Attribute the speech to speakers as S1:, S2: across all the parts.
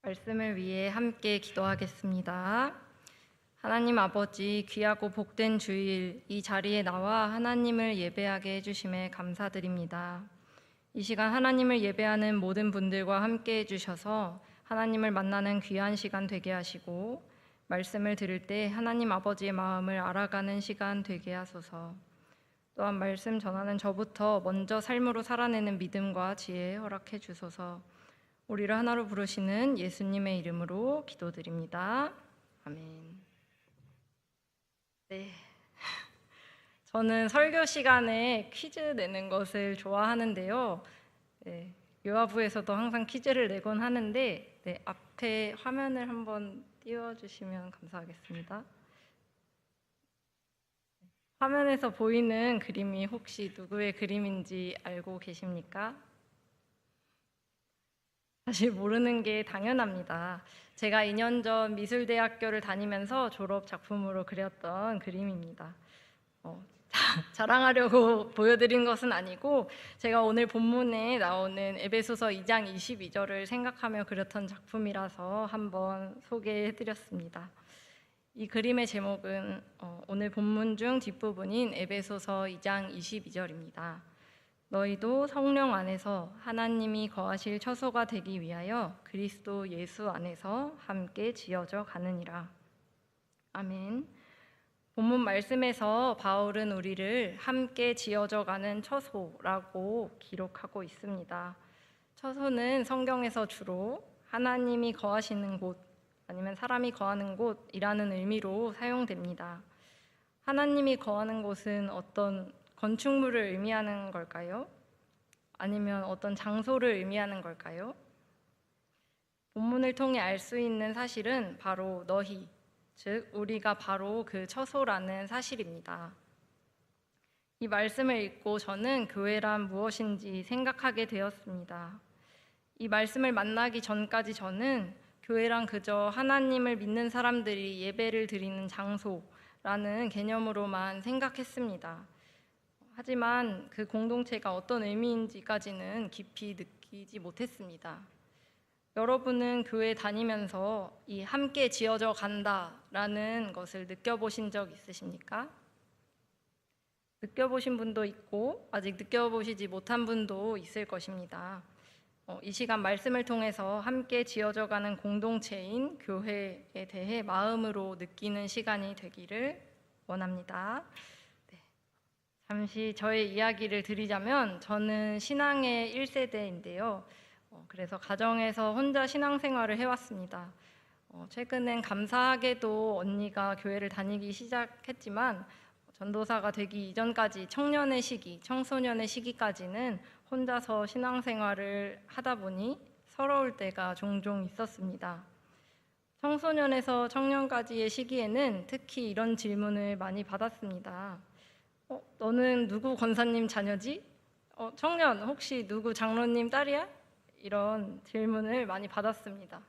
S1: 말씀을 위해 함께 기도하겠습니다. 하나님 아버지, 귀하고 복된 주일 이 자리에 나와 하나님을 예배하게 해주심에 감사드립니다. 이 시간 하나님을 예배하는 모든 분들과 함께 해주셔서 하나님을 만나는 귀한 시간 되게 하시고 말씀을 들을 때 하나님 아버지의 마음을 알아가는 시간 되게 하소서. 또한 말씀 전하는 저부터 먼저 삶으로 살아내는 믿음과 지혜 허락해 주소서. 우리를 하나로 부르시는 예수님의 이름으로 기도드립니다. 아멘. 네. 저는 설교 시간에 퀴즈 내는 것을 좋아하는데요. 네, 요하부에서도 항상 퀴즈를 내곤 하는데 앞에 화면을 한번 띄워주시면 감사하겠습니다. 화면에서 보이는 그림이 혹시 누구의 그림인지 알고 계십니까? 사실 모르는 게 당연합니다. 제가 2년 전 미술대학교를 다니면서 졸업 작품으로 그렸던 그림입니다. 자랑하려고 보여드린 것은 아니고 제가 오늘 본문에 나오는 에베소서 2장 22절을 생각하며 그렸던 작품이라서 한번 소개해드렸습니다. 이 그림의 제목은 오늘 본문 중 뒷부분인 에베소서 2장 22절입니다. 너희도 성령 안에서 하나님이 거하실 처소가 되기 위하여 그리스도 예수 안에서 함께 지어져 가느니라. 아멘. 본문 말씀에서 바울은 우리를 함께 지어져 가는 처소라고 기록하고 있습니다. 처소는 성경에서 주로 하나님이 거하시는 곳 아니면 사람이 거하는 곳이라는 의미로 사용됩니다. 하나님이 거하는 곳은 어떤 건축물을 의미하는 걸까요? 아니면 어떤 장소를 의미하는 걸까요? 본문을 통해 알 수 있는 사실은 바로 너희, 즉 우리가 바로 그 처소라는 사실입니다. 이 말씀을 읽고 저는 교회란 무엇인지 생각하게 되었습니다. 이 말씀을 만나기 전까지 저는 교회란 그저 하나님을 믿는 사람들이 예배를 드리는 장소라는 개념으로만 생각했습니다. 하지만 그 공동체가 어떤 의미인지까지는 깊이 느끼지 못했습니다. 여러분은 교회 다니면서 이 함께 지어져 간다라는 것을 느껴보신 적 있으십니까? 느껴보신 분도 있고 아직 느껴보시지 못한 분도 있을 것입니다. 이 시간 말씀을 통해서 함께 지어져 가는 공동체인 교회에 대해 마음으로 느끼는 시간이 되기를 원합니다. 잠시 저의 이야기를 드리자면 저는 신앙의 1세대인데요. 그래서 가정에서 혼자 신앙생활을 해왔습니다. 최근엔 감사하게도 언니가 교회를 다니기 시작했지만 전도사가 되기 이전까지 청년의 시기, 청소년의 시기까지는 혼자서 신앙생활을 하다 보니 서러울 때가 종종 있었습니다. 청소년에서 청년까지의 시기에는 특히 이런 질문을 많이 받았습니다. 너는 누구 권사님 자녀지? 청년 혹시 누구 장로님 딸이야? 이런 질문을 많이 받았습니다.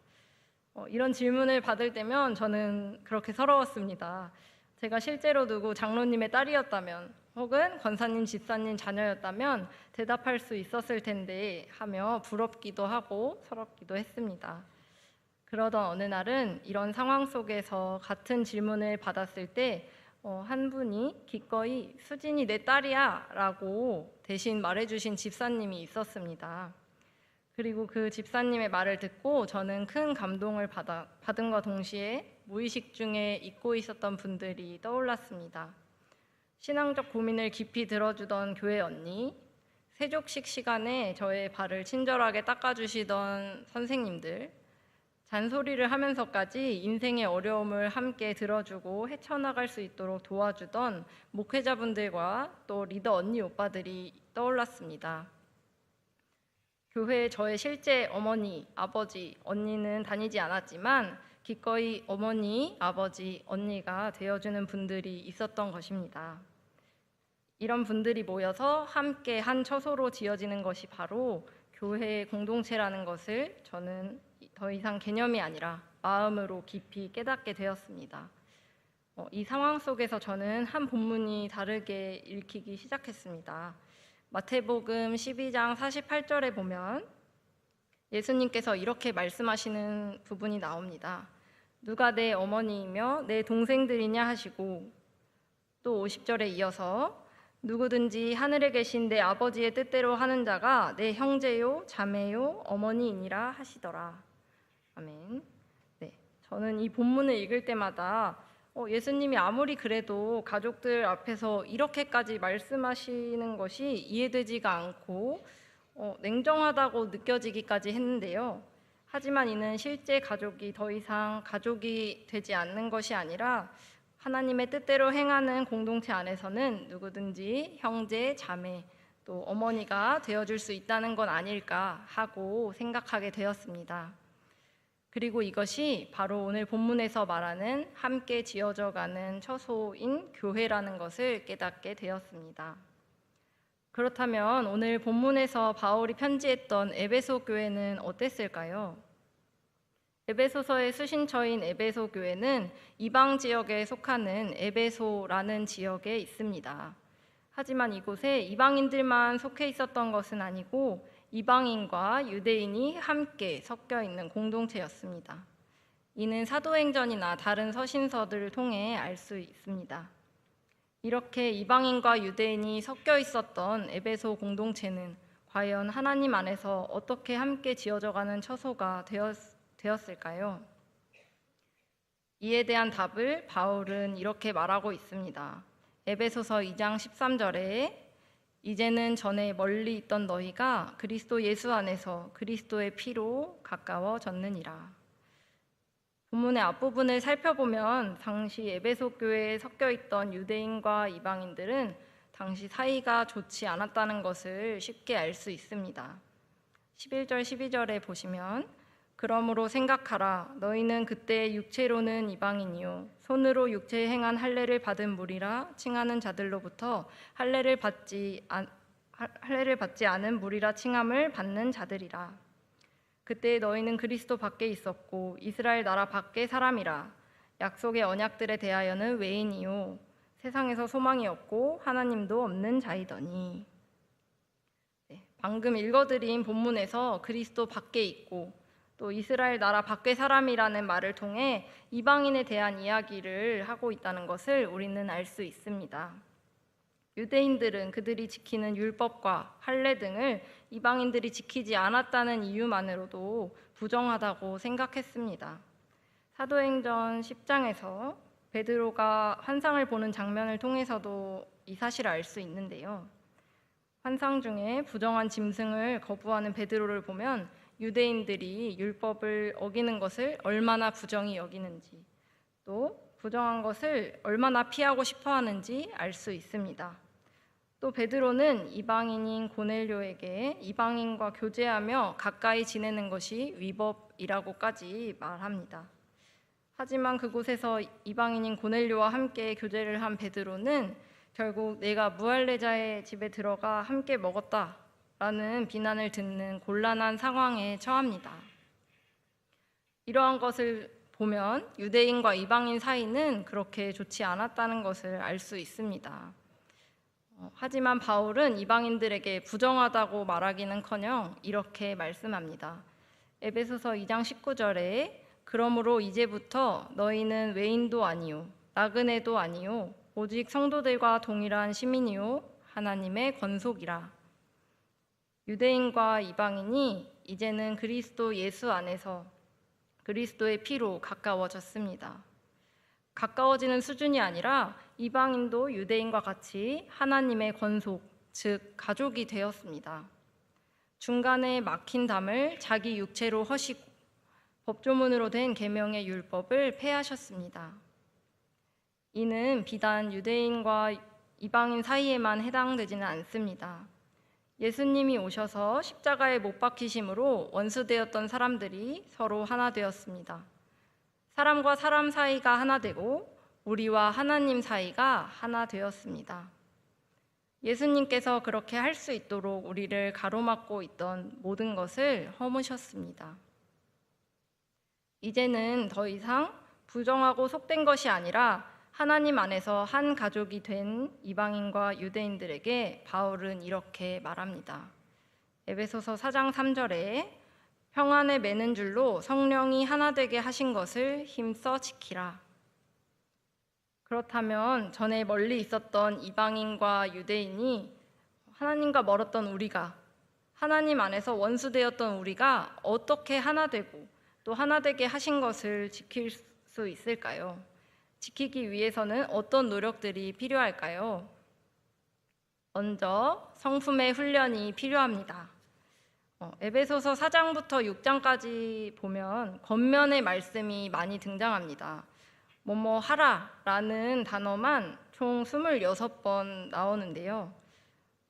S1: 이런 질문을 받을 때면 저는 그렇게 서러웠습니다. 제가 실제로 누구 장로님의 딸이었다면 혹은 권사님, 집사님 자녀였다면 대답할 수 있었을 텐데 하며 부럽기도 하고 서럽기도 했습니다. 그러던 어느 날은 이런 상황 속에서 같은 질문을 받았을 때 한 분이 기꺼이 수진이 내 딸이야 라고 대신 말해주신 집사님이 있었습니다. 그리고 그 집사님의 말을 듣고 저는 큰 감동을 받은과 동시에 무의식 중에 잊고 있었던 분들이 떠올랐습니다. 신앙적 고민을 깊이 들어주던 교회 언니, 세족식 시간에 저의 발을 친절하게 닦아주시던 선생님들, 잔소리를 하면서까지 인생의 어려움을 함께 들어주고 헤쳐나갈 수 있도록 도와주던 목회자분들과 또 리더 언니 오빠들이 떠올랐습니다. 교회에 저의 실제 어머니, 아버지, 언니는 다니지 않았지만 기꺼이 어머니, 아버지, 언니가 되어주는 분들이 있었던 것입니다. 이런 분들이 모여서 함께 한 처소로 지어지는 것이 바로 교회의 공동체라는 것을 저는 더 이상 개념이 아니라 마음으로 깊이 깨닫게 되었습니다. 이 상황 속에서 저는 한 본문이 다르게 읽히기 시작했습니다. 마태복음 12장 48절에 보면 예수님께서 이렇게 말씀하시는 부분이 나옵니다. 누가 내 어머니이며 내 동생들이냐 하시고, 또 50절에 이어서 누구든지 하늘에 계신 내 아버지의 뜻대로 하는 자가 내 형제요 자매요 어머니이니라 하시더라. 아멘. 네, 저는 이 본문을 읽을 때마다 예수님이 아무리 그래도 가족들 앞에서 이렇게까지 말씀하시는 것이 이해되지가 않고 냉정하다고 느껴지기까지 했는데요. 하지만 이는 실제 가족이 더 이상 가족이 되지 않는 것이 아니라 하나님의 뜻대로 행하는 공동체 안에서는 누구든지 형제, 자매, 또 어머니가 되어줄 수 있다는 건 아닐까 하고 생각하게 되었습니다. 그리고 이것이 바로 오늘 본문에서 말하는 함께 지어져가는 처소인 교회라는 것을 깨닫게 되었습니다. 그렇다면 오늘 본문에서 바울이 편지했던 에베소 교회는 어땠을까요? 에베소서의 수신처인 에베소 교회는 이방 지역에 속하는 에베소라는 지역에 있습니다. 하지만 이곳에 이방인들만 속해 있었던 것은 아니고 이방인과 유대인이 함께 섞여 있는 공동체였습니다. 이는 사도행전이나 다른 서신서들을 통해 알 수 있습니다. 이렇게 이방인과 유대인이 섞여 있었던 에베소 공동체는 과연 하나님 안에서 어떻게 함께 지어져가는 처소가 되었을까요? 이에 대한 답을 바울은 이렇게 말하고 있습니다. 에베소서 2장 13절에 이제는 전에 멀리 있던 너희가 그리스도 예수 안에서 그리스도의 피로 가까워졌느니라. 본문의 앞부분을 살펴보면 당시 에베소 교회에 섞여 있던 유대인과 이방인들은 당시 사이가 좋지 않았다는 것을 쉽게 알 수 있습니다. 11절 12절에 보시면 그러므로 생각하라 너희는 그때 육체로는 이방인이요 손으로 육체에 행한 할례를 받은 무리라 칭하는 자들로부터 할례를 받지 않은 무리라 칭함을 받는 자들이라. 그때 너희는 그리스도 밖에 있었고 이스라엘 나라 밖의 사람이라. 약속의 언약들에 대하여는 외인이요 세상에서 소망이 없고 하나님도 없는 자이더니. 방금 읽어드린 본문에서 그리스도 밖에 있고 또 이스라엘 나라 밖의 사람이라는 말을 통해 이방인에 대한 이야기를 하고 있다는 것을 우리는 알 수 있습니다. 유대인들은 그들이 지키는 율법과 할례 등을 이방인들이 지키지 않았다는 이유만으로도 부정하다고 생각했습니다. 사도행전 10장에서 베드로가 환상을 보는 장면을 통해서도 이 사실을 알 수 있는데요. 환상 중에 부정한 짐승을 거부하는 베드로를 보면 유대인들이 율법을 어기는 것을 얼마나 부정히 여기는지 또 부정한 것을 얼마나 피하고 싶어 하는지 알 수 있습니다. 또 베드로는 이방인인 고넬료에게 이방인과 교제하며 가까이 지내는 것이 위법이라고까지 말합니다. 하지만 그곳에서 이방인인 고넬료와 함께 교제를 한 베드로는 결국 내가 무할례자의 집에 들어가 함께 먹었다라는 비난을 듣는 곤란한 상황에 처합니다. 이러한 것을 보면 유대인과 이방인 사이는 그렇게 좋지 않았다는 것을 알 수 있습니다. 하지만 바울은 이방인들에게 부정하다고 말하기는커녕 이렇게 말씀합니다. 에베소서 2장 19절에 그러므로 이제부터 너희는 외인도 아니요 나그네도 아니요 오직 성도들과 동일한 시민이요 하나님의 권속이라. 유대인과 이방인이 이제는 그리스도 예수 안에서 그리스도의 피로 가까워졌습니다. 가까워지는 수준이 아니라 이방인도 유대인과 같이 하나님의 권속, 즉 가족이 되었습니다. 중간에 막힌 담을 자기 육체로 허시고 법조문으로 된 계명의 율법을 폐하셨습니다. 이는 비단 유대인과 이방인 사이에만 해당되지는 않습니다. 예수님이 오셔서 십자가에 못 박히심으로 원수되었던 사람들이 서로 하나 되었습니다. 사람과 사람 사이가 하나 되고 우리와 하나님 사이가 하나 되었습니다. 예수님께서 그렇게 할 수 있도록 우리를 가로막고 있던 모든 것을 허무셨습니다. 이제는 더 이상 부정하고 속된 것이 아니라 하나님 안에서 한 가족이 된 이방인과 유대인들에게 바울은 이렇게 말합니다. 에베소서 4장 3절에 형 안에 매는 줄로 성령이 하나 되게 하신 것을 힘써 지키라. 그렇다면 전에 멀리 있었던 이방인과 유대인이 하나님과 멀었던 우리가, 하나님 안에서 원수되었던 우리가 어떻게 하나 되고 또 하나 되게 하신 것을 지킬 수 있을까요? 지키기 위해서는 어떤 노력들이 필요할까요? 먼저 성품의 훈련이 필요합니다. 에베소서 4장부터 6장까지 보면 겉면의 말씀이 많이 등장합니다. 뭐뭐 하라라는 단어만 총 26번 나오는데요.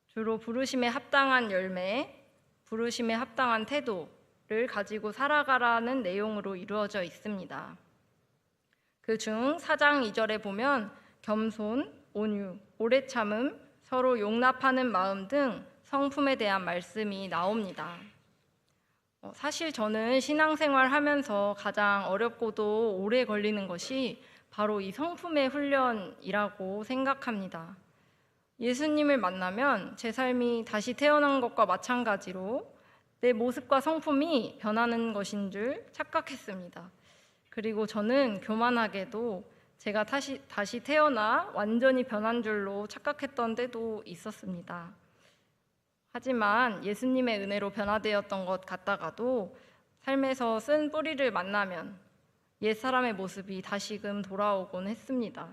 S1: 주로 부르심에 합당한 열매, 부르심에 합당한 태도를 가지고 살아가라는 내용으로 이루어져 있습니다. 그중 4장 2절에 보면 겸손, 온유, 오래 참음, 서로 용납하는 마음 등 성품에 대한 말씀이 나옵니다. 사실 저는 신앙생활 하면서 가장 어렵고도 오래 걸리는 것이 바로 이 성품의 훈련이라고 생각합니다. 예수님을 만나면 제 삶이 다시 태어난 것과 마찬가지로 내 모습과 성품이 변하는 것인 줄 착각했습니다. 그리고 저는 교만하게도 제가 다시 태어나 완전히 변한 줄로 착각했던 때도 있었습니다. 하지만 예수님의 은혜로 변화되었던 것 같다가도 삶에서 쓴 뿌리를 만나면 옛사람의 모습이 다시금 돌아오곤 했습니다.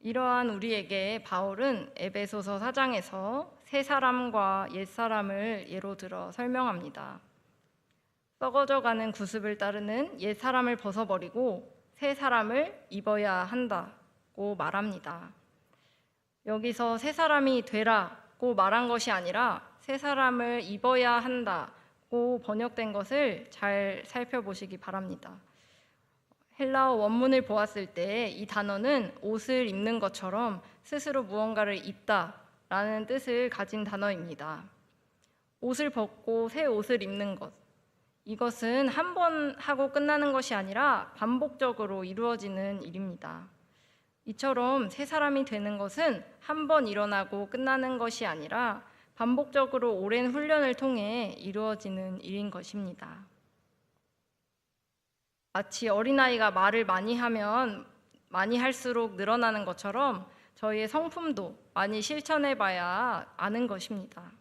S1: 이러한 우리에게 바울은 에베소서 4장에서 새 사람과 옛 사람을 예로 들어 설명합니다. 썩어져가는 구습을 따르는 옛 사람을 벗어버리고 새 사람을 입어야 한다고 말합니다. 여기서 새 사람이 되라고 말한 것이 아니라 새 사람을 입어야 한다고 번역된 것을 잘 살펴보시기 바랍니다. 헬라어 원문을 보았을 때 이 단어는 옷을 입는 것처럼 스스로 무언가를 입다라는 뜻을 가진 단어입니다. 옷을 벗고 새 옷을 입는 것, 이것은 한 번 하고 끝나는 것이 아니라 반복적으로 이루어지는 일입니다. 이처럼 새 사람이 되는 것은 한 번 일어나고 끝나는 것이 아니라 반복적으로 오랜 훈련을 통해 이루어지는 일인 것입니다. 마치 어린아이가 말을 많이 하면 많이 할수록 늘어나는 것처럼 저희의 성품도 많이 실천해봐야 아는 것입니다.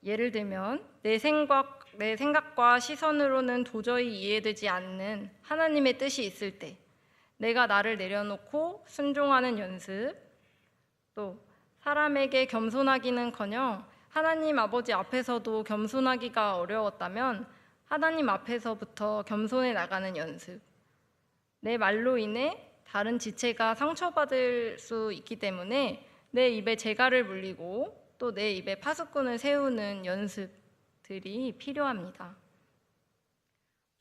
S1: 예를 들면 내 생각과 시선으로는 도저히 이해되지 않는 하나님의 뜻이 있을 때 내가 나를 내려놓고 순종하는 연습, 또 사람에게 겸손하기는커녕 하나님 아버지 앞에서도 겸손하기가 어려웠다면 하나님 앞에서부터 겸손해 나가는 연습, 내 말로 인해 다른 지체가 상처받을 수 있기 때문에 내 입에 재갈을 물리고 또 내 입에 파수꾼을 세우는 연습들이 필요합니다.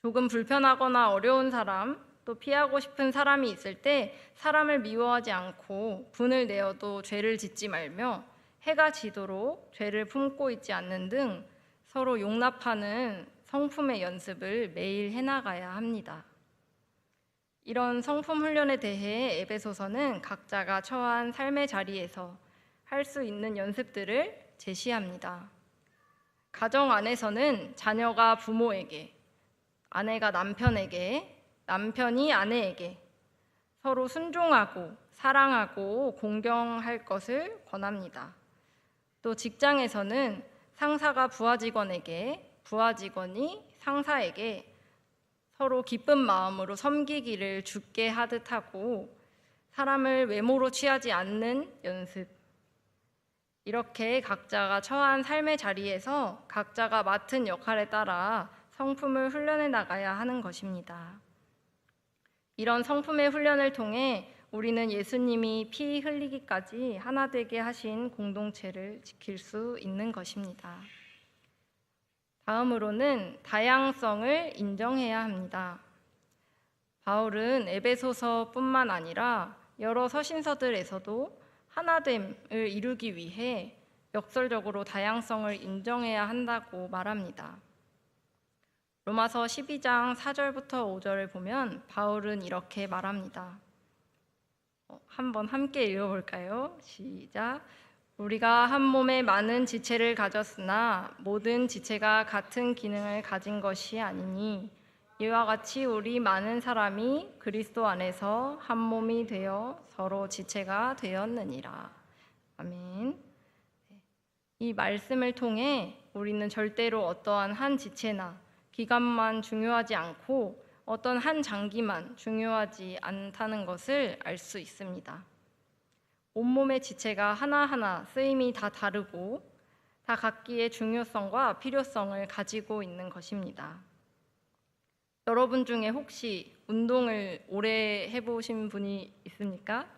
S1: 조금 불편하거나 어려운 사람, 또 피하고 싶은 사람이 있을 때 사람을 미워하지 않고 분을 내어도 죄를 짓지 말며 해가 지도록 죄를 품고 있지 않는 등 서로 용납하는 성품의 연습을 매일 해나가야 합니다. 이런 성품 훈련에 대해 에베소서는 각자가 처한 삶의 자리에서 할 수 있는 연습들을 제시합니다. 가정 안에서는 자녀가 부모에게, 아내가 남편에게, 남편이 아내에게 서로 순종하고 사랑하고 공경할 것을 권합니다. 또 직장에서는 상사가 부하 직원에게, 부하 직원이 상사에게 서로 기쁜 마음으로 섬기기를 주께 하듯 하고 사람을 외모로 취하지 않는 연습, 이렇게 각자가 처한 삶의 자리에서 각자가 맡은 역할에 따라 성품을 훈련해 나가야 하는 것입니다. 이런 성품의 훈련을 통해 우리는 예수님이 피 흘리기까지 하나 되게 하신 공동체를 지킬 수 있는 것입니다. 다음으로는 다양성을 인정해야 합니다. 바울은 에베소서뿐만 아니라 여러 서신서들에서도 하나됨을 이루기 위해 역설적으로 다양성을 인정해야 한다고 말합니다. 로마서 12장 4절부터 5절을 보면 바울은 이렇게 말합니다. 한번 함께 읽어볼까요? 시작. 우리가 한 몸에 많은 지체를 가졌으나 모든 지체가 같은 기능을 가진 것이 아니니 이와 같이 우리 많은 사람이 그리스도 안에서 한 몸이 되어 서로 지체가 되었느니라. 아멘. 이 말씀을 통해 우리는 절대로 어떠한 한 지체나 기관만 중요하지 않고 어떤 한 장기만 중요하지 않다는 것을 알 수 있습니다. 온몸의 지체가 하나하나 쓰임이 다 다르고 다 각기의 중요성과 필요성을 가지고 있는 것입니다. 여러분 중에 혹시 운동을 오래 해보신 분이 있습니까?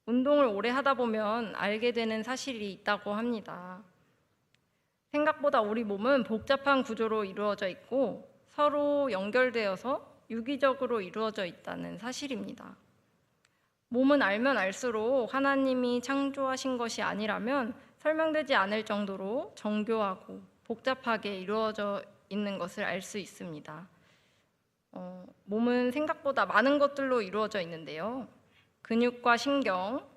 S1: 운동을 오래 하다 보면 알게 되는 사실이 있다고 합니다. 생각보다 우리 몸은 복잡한 구조로 이루어져 있고 서로 연결되어서 유기적으로 이루어져 있다는 사실입니다. 몸은 알면 알수록 하나님이 창조하신 것이 아니라면 설명되지 않을 정도로 정교하고 복잡하게 이루어져 있는 것을 알 수 있습니다. 몸은 생각보다 많은 것들로 이루어져 있는데요. 근육과 신경,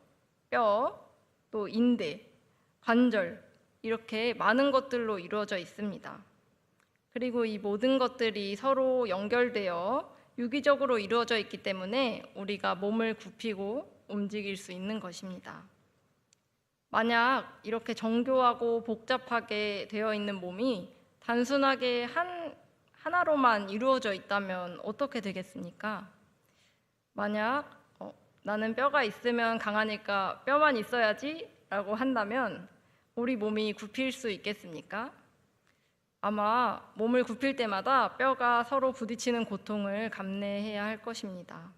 S1: 뼈, 또 인대, 관절 이렇게 많은 것들로 이루어져 있습니다. 그리고 이 모든 것들이 서로 연결되어 유기적으로 이루어져 있기 때문에 우리가 몸을 굽히고 움직일 수 있는 것입니다. 만약 이렇게 정교하고 복잡하게 되어 있는 몸이 단순하게 하나로만 이루어져 있다면 어떻게 되겠습니까? 만약 나는 뼈가 있으면 강하니까 뼈만 있어야지 라고 한다면 우리 몸이 굽힐 수 있겠습니까? 아마 몸을 굽힐 때마다 뼈가 서로 부딪히는 고통을 감내해야 할 것입니다.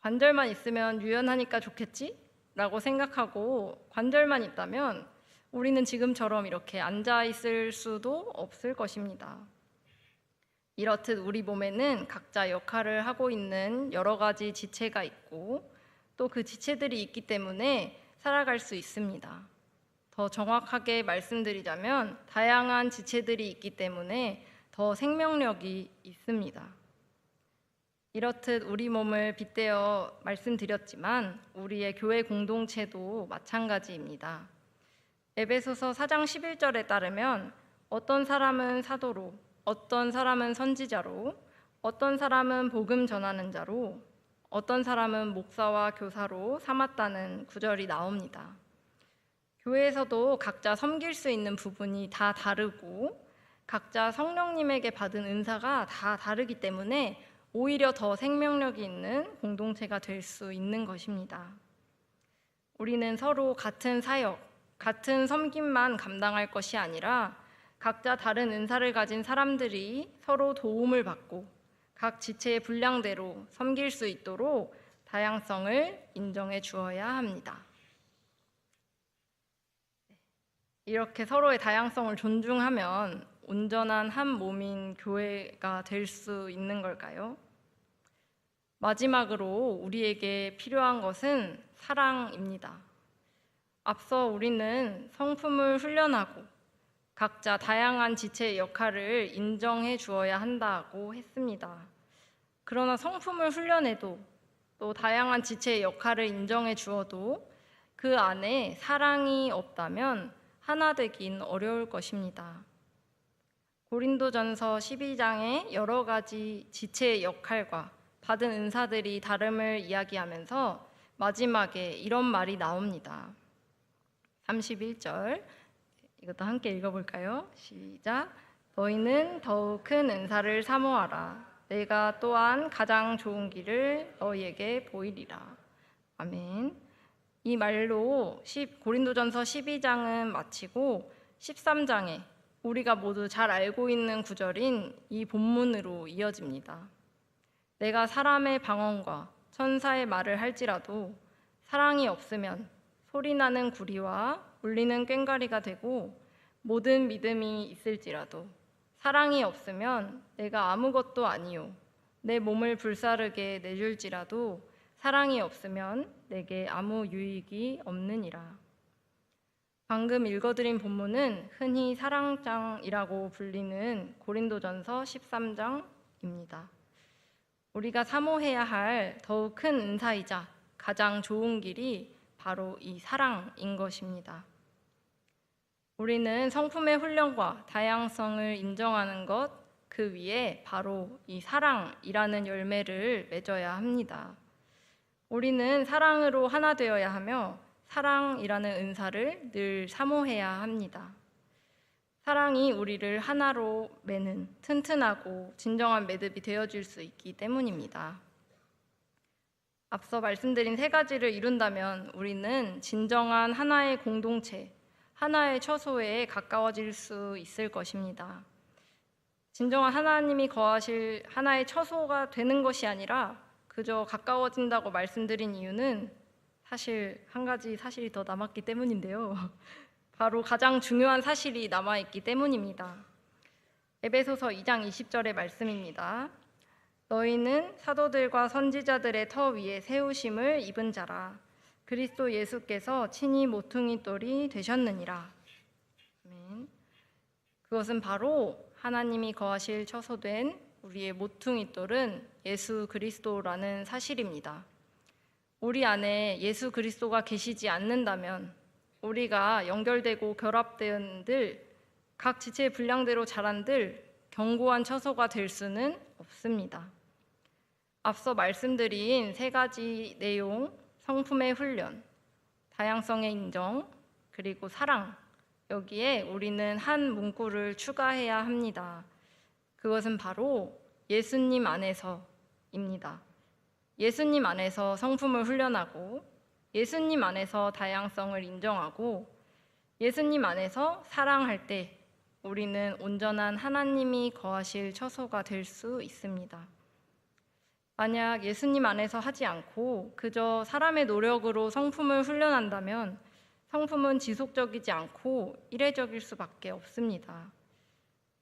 S1: 관절만 있으면 유연하니까 좋겠지? 라고 생각하고 관절만 있다면 우리는 지금처럼 이렇게 앉아 있을 수도 없을 것입니다. 이렇듯 우리 몸에는 각자 역할을 하고 있는 여러 가지 지체가 있고 또 그 지체들이 있기 때문에 살아갈 수 있습니다. 더 정확하게 말씀드리자면 다양한 지체들이 있기 때문에 더 생명력이 있습니다. 이렇듯 우리 몸을 빗대어 말씀드렸지만 우리의 교회 공동체도 마찬가지입니다. 에베소서 4장 11절에 따르면 어떤 사람은 사도로, 어떤 사람은 선지자로, 어떤 사람은 복음 전하는 자로, 어떤 사람은 목사와 교사로 삼았다는 구절이 나옵니다. 교회에서도 각자 섬길 수 있는 부분이 다 다르고 각자 성령님에게 받은 은사가 다 다르기 때문에 오히려 더 생명력이 있는 공동체가 될 수 있는 것입니다. 우리는 서로 같은 사역, 같은 섬김만 감당할 것이 아니라 각자 다른 은사를 가진 사람들이 서로 도움을 받고 각 지체의 분량대로 섬길 수 있도록 다양성을 인정해 주어야 합니다. 이렇게 서로의 다양성을 존중하면 온전한 한 몸인 교회가 될 수 있는 걸까요? 마지막으로 우리에게 필요한 것은 사랑입니다. 앞서 우리는 성품을 훈련하고 각자 다양한 지체의 역할을 인정해 주어야 한다고 했습니다. 그러나 성품을 훈련해도 또 다양한 지체의 역할을 인정해 주어도 그 안에 사랑이 없다면 하나 되긴 어려울 것입니다. 고린도전서 12장의 여러 가지 지체의 역할과 받은 은사들이 다름을 이야기하면서 마지막에 이런 말이 나옵니다. 31절 이것도 함께 읽어볼까요? 시작. 너희는 더욱 큰 은사를 사모하라. 내가 또한 가장 좋은 길을 너희에게 보이리라. 아멘. 이 말로 고린도전서 12장은 마치고 13장에 우리가 모두 잘 알고 있는 구절인 이 본문으로 이어집니다. 내가 사람의 방언과 천사의 말을 할지라도 사랑이 없으면 소리나는 구리와 울리는 꽹과리가 되고 모든 믿음이 있을지라도 사랑이 없으면 내가 아무것도 아니요 내 몸을 불사르게 내줄지라도 사랑이 없으면 내게 아무 유익이 없느니라. 방금 읽어드린 본문은 흔히 사랑장이라고 불리는 고린도전서 13장입니다. 우리가 사모해야 할 더욱 큰 은사이자 가장 좋은 길이 바로 이 사랑인 것입니다. 우리는 성품의 훈련과 다양성을 인정하는 것, 그 위에 바로 이 사랑이라는 열매를 맺어야 합니다. 우리는 사랑으로 하나 되어야 하며 사랑이라는 은사를 늘 사모해야 합니다. 사랑이 우리를 하나로 매는 튼튼하고 진정한 매듭이 되어줄 수 있기 때문입니다. 앞서 말씀드린 세 가지를 이룬다면 우리는 진정한 하나의 공동체, 하나의 처소에 가까워질 수 있을 것입니다. 진정한 하나님이 거하실 하나의 처소가 되는 것이 아니라 그저 가까워진다고 말씀드린 이유는 사실 한 가지 사실이 더 남았기 때문인데요. 바로 가장 중요한 사실이 남아있기 때문입니다. 에베소서 2장 20절의 말씀입니다. 너희는 사도들과 선지자들의 터 위에 세우심을 입은 자라. 그리스도 예수께서 친히 모퉁이 돌이 되셨느니라. 아멘. 그것은 바로 하나님이 거하실 처소된 우리의 모퉁이 돌은 예수 그리스도라는 사실입니다. 우리 안에 예수 그리스도가 계시지 않는다면 우리가 연결되고 결합된들 각 지체의 분량대로 자란들 견고한 처소가 될 수는 없습니다. 앞서 말씀드린 세 가지 내용, 성품의 훈련, 다양성의 인정, 그리고 사랑, 여기에 우리는 한 문구를 추가해야 합니다. 그것은 바로 예수님 안에서입니다. 예수님 안에서 성품을 훈련하고 예수님 안에서 다양성을 인정하고 예수님 안에서 사랑할 때 우리는 온전한 하나님이 거하실 처소가 될 수 있습니다. 만약 예수님 안에서 하지 않고 그저 사람의 노력으로 성품을 훈련한다면 성품은 지속적이지 않고 이례적일 수밖에 없습니다.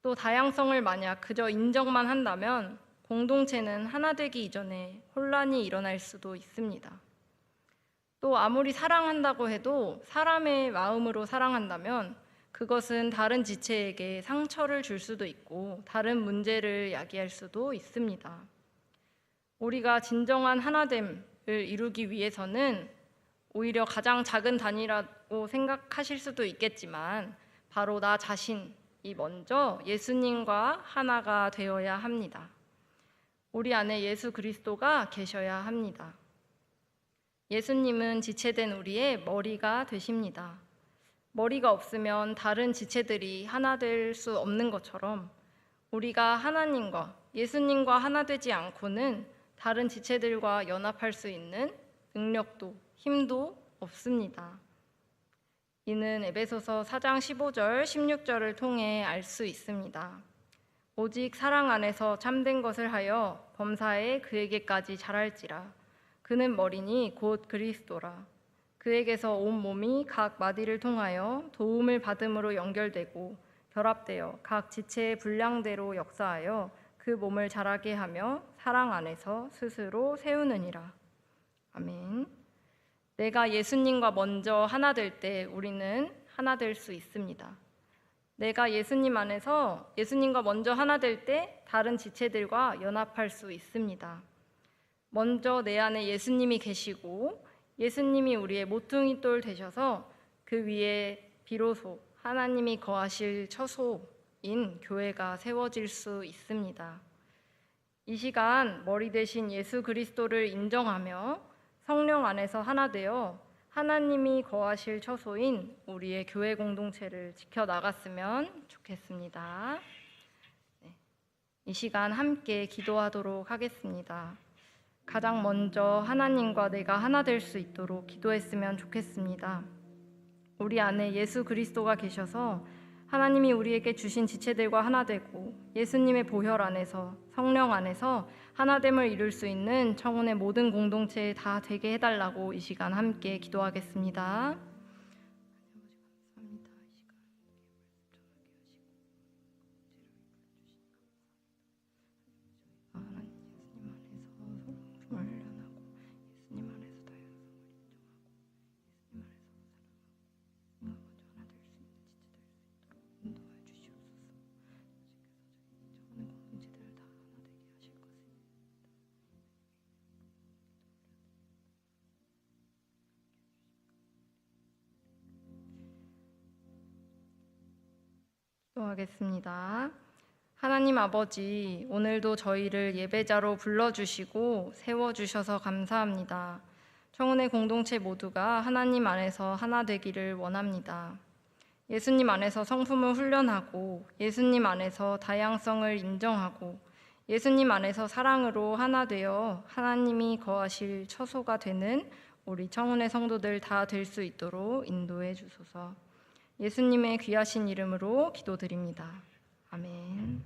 S1: 또 다양성을 만약 그저 인정만 한다면 공동체는 하나 되기 이전에 혼란이 일어날 수도 있습니다. 또 아무리 사랑한다고 해도 사람의 마음으로 사랑한다면 그것은 다른 지체에게 상처를 줄 수도 있고 다른 문제를 야기할 수도 있습니다. 우리가 진정한 하나됨을 이루기 위해서는 오히려 가장 작은 단위라고 생각하실 수도 있겠지만 바로 나 자신이 먼저 예수님과 하나가 되어야 합니다. 우리 안에 예수 그리스도가 계셔야 합니다. 예수님은 지체된 우리의 머리가 되십니다. 머리가 없으면 다른 지체들이 하나 될 수 없는 것처럼 우리가 하나님과 예수님과 하나 되지 않고는 다른 지체들과 연합할 수 있는 능력도 힘도 없습니다. 이는 에베소서 4장 15절, 16절을 통해 알 수 있습니다. 오직 사랑 안에서 참된 것을 하여 범사에 그에게까지 자랄지라. 그는 머리니 곧 그리스도라. 그에게서 온 몸이 각 마디를 통하여 도움을 받음으로 연결되고 결합되어 각 지체의 분량대로 역사하여 그 몸을 자라게 하며 사랑 안에서 스스로 세우느니라. 아멘. 내가 예수님과 먼저 하나 될 때 우리는 하나 될 수 있습니다. 내가 예수님 안에서 예수님과 먼저 하나 될 때 다른 지체들과 연합할 수 있습니다. 먼저 내 안에 예수님이 계시고 예수님이 우리의 모퉁이 돌 되셔서 그 위에 비로소 하나님이 거하실 처소인 교회가 세워질 수 있습니다. 이 시간 머리 대신 예수 그리스도를 인정하며 성령 안에서 하나 되어 하나님이 거하실 처소인 우리의 교회 공동체를 지켜나갔으면 좋겠습니다. 이 시간 함께 기도하도록 하겠습니다. 가장 먼저 하나님과 내가 하나 될 수 있도록 기도했으면 좋겠습니다. 우리 안에 예수 그리스도가 계셔서 하나님이 우리에게 주신 지체들과 하나 되고 예수님의 보혈 안에서 성령 안에서 하나됨을 이룰 수 있는 청운의 모든 공동체에 다 되게 해달라고 이 시간 함께 기도하겠습니다. 기도하겠습니다. 하나님 아버지, 오늘도 저희를 예배자로 불러주시고 세워주셔서 감사합니다. 청운의 공동체 모두가 하나님 안에서 하나 되기를 원합니다. 예수님 안에서 성품을 훈련하고 예수님 안에서 다양성을 인정하고 예수님 안에서 사랑으로 하나 되어 하나님이 거하실 처소가 되는 우리 청운의 성도들 다 될 수 있도록 인도해 주소서. 예수님의 귀하신 이름으로 기도드립니다. 아멘.